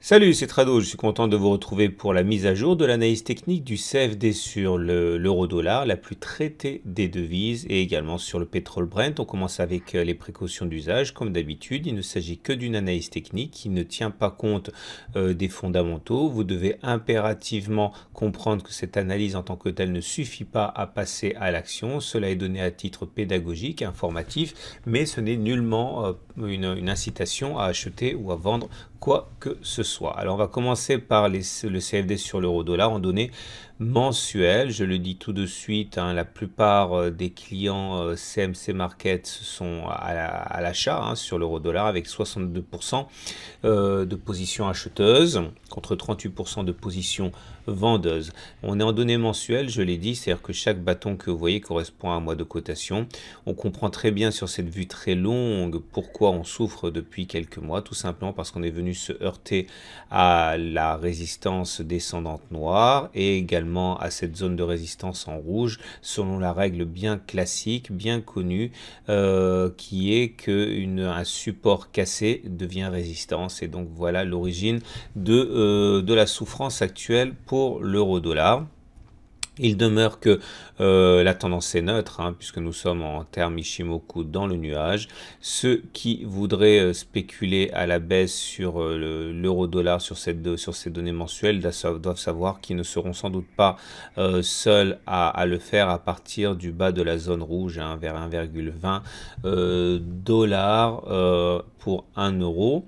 Salut, c'est Trado, je suis content de vous retrouver pour la mise à jour de l'analyse technique du CFD sur l'euro-dollar, la plus traitée des devises, et également sur le pétrole Brent. On commence avec les précautions d'usage. Comme d'habitude, il ne s'agit que d'une analyse technique qui ne tient pas compte des fondamentaux. Vous devez impérativement comprendre que cette analyse en tant que telle ne suffit pas à passer à l'action. Cela est donné à titre pédagogique, informatif, mais ce n'est nullement une incitation à acheter ou à vendre quoi que ce soit. Alors on va commencer par le CFD sur l'euro-dollar en données mensuelles. Je le dis tout de suite, hein, la plupart des clients CMC Market sont à l'achat sur l'euro-dollar avec 62% de positions acheteuses contre 38% de positions vendeuses. On est en données mensuelles, je l'ai dit, c'est-à-dire que chaque bâton que vous voyez correspond à un mois de cotation. On comprend très bien sur cette vue très longue pourquoi on souffre depuis quelques mois, tout simplement parce qu'on est venu se heurter à la résistance descendante noire et également à cette zone de résistance en rouge, selon la règle bien classique, bien connue, qui est qu'un support cassé devient résistance. Et donc voilà l'origine de la souffrance actuelle pour l'euro-dollar. Il demeure que la tendance est neutre, puisque nous sommes en termes Ishimoku dans le nuage. Ceux qui voudraient spéculer à la baisse sur l'euro-dollar, sur ces données mensuelles, doivent savoir qu'ils ne seront sans doute pas seuls à le faire à partir du bas de la zone rouge, vers 1,20 dollars pour 1 euro.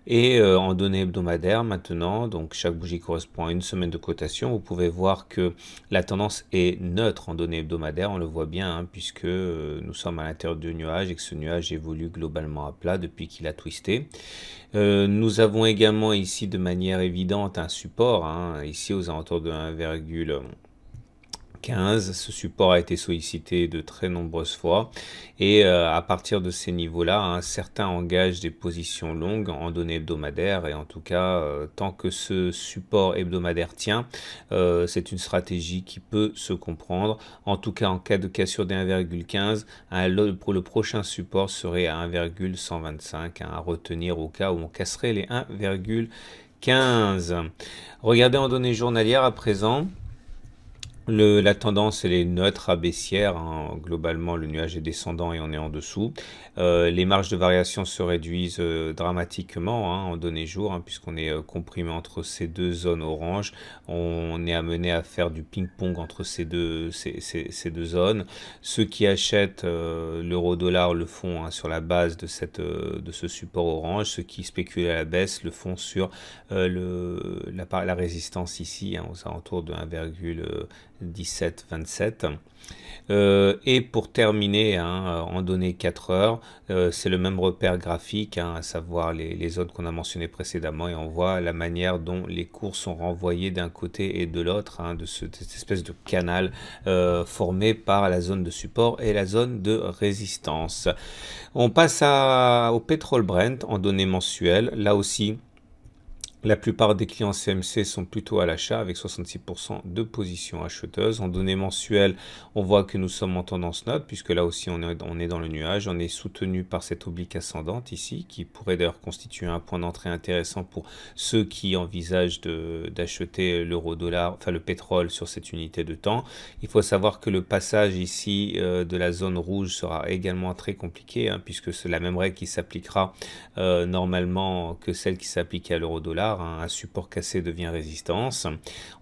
Et en données hebdomadaires maintenant, donc chaque bougie correspond à une semaine de cotation, vous pouvez voir que la tendance est neutre en données hebdomadaires, on le voit bien, puisque nous sommes à l'intérieur du nuage et que ce nuage évolue globalement à plat depuis qu'il a twisté. Nous avons également ici de manière évidente un support, ici aux alentours de 1,15. Ce support a été sollicité de très nombreuses fois et à partir de ces niveaux-là, certains engagent des positions longues en données hebdomadaires et en tout cas, tant que ce support hebdomadaire tient, c'est une stratégie qui peut se comprendre. En tout cas, en cas de cassure des 1,15, pour le prochain support serait à 1,125 à retenir au cas où on casserait les 1,15. Regardez en données journalières à présent. La tendance elle est neutre à baissière, globalement le nuage est descendant et on est en dessous. Les marges de variation se réduisent dramatiquement en données jour, puisqu'on est comprimé entre ces deux zones orange. On est amené à faire du ping-pong entre ces deux zones. Ceux qui achètent l'euro-dollar le font sur la base de ce support orange. Ceux qui spéculent à la baisse le font sur la résistance ici, aux alentours de 1,1727. Et pour terminer, en données 4 heures, c'est le même repère graphique, à savoir les zones qu'on a mentionnées précédemment, et on voit la manière dont les cours sont renvoyés d'un côté et de l'autre, de cette espèce de canal formé par la zone de support et la zone de résistance. On passe au pétrole Brent en données mensuelles. Là aussi, la plupart des clients CMC sont plutôt à l'achat avec 66% de positions acheteuses. En données mensuelles, on voit que nous sommes en tendance neutre puisque là aussi on est dans le nuage. On est soutenu par cette oblique ascendante ici qui pourrait d'ailleurs constituer un point d'entrée intéressant pour ceux qui envisagent d'acheter l'euro-dollar, enfin le pétrole sur cette unité de temps. Il faut savoir que le passage ici de la zone rouge sera également très compliqué puisque c'est la même règle qui s'appliquera normalement que celle qui s'appliquait à l'euro-dollar. Un support cassé devient résistance.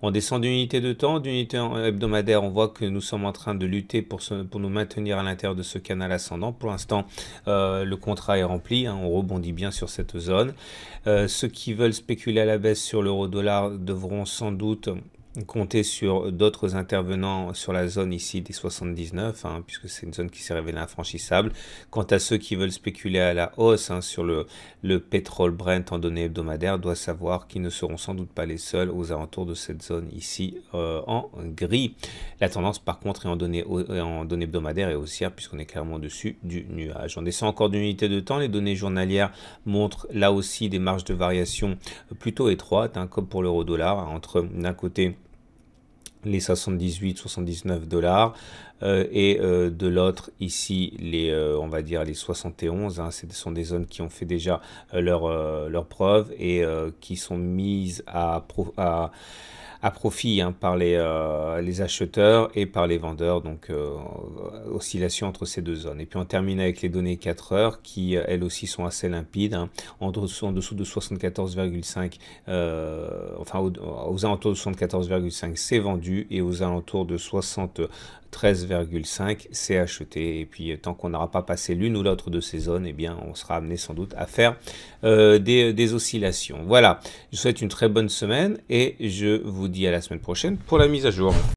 On descend d'unité de temps, d'unité hebdomadaire, on voit que nous sommes en train de lutter pour nous maintenir à l'intérieur de ce canal ascendant. Pour l'instant, le contrat est rempli, on rebondit bien sur cette zone. Ceux qui veulent spéculer à la baisse sur l'euro-dollar devront sans doute compter sur d'autres intervenants sur la zone ici des 79, puisque c'est une zone qui s'est révélée infranchissable. Quant à ceux qui veulent spéculer à la hausse sur le pétrole Brent en données hebdomadaires, doivent savoir qu'ils ne seront sans doute pas les seuls aux alentours de cette zone ici en gris. La tendance par contre est en données hebdomadaires et haussière puisqu'on est clairement au-dessus du nuage. On descend encore d'unité de temps. Les données journalières montrent là aussi des marges de variation plutôt étroites, comme pour l'euro-dollar, entre d'un côté les 78-79 dollars et de l'autre ici les on va dire les 71, hein, ce sont des zones qui ont fait déjà leur preuve et qui sont mises à profit, hein, par les acheteurs et par les vendeurs, donc oscillation entre ces deux zones. Et puis on termine avec les données 4 heures qui elles aussi sont assez limpides, hein, en dessous de 74,5, enfin aux alentours de 74,5 c'est vendu et aux alentours de 73,5 c'est acheté. Et puis tant qu'on n'aura pas passé l'une ou l'autre de ces zones, eh bien on sera amené sans doute à faire des oscillations. Voilà, je vous souhaite une très bonne semaine et je vous dis à la semaine prochaine pour la mise à jour.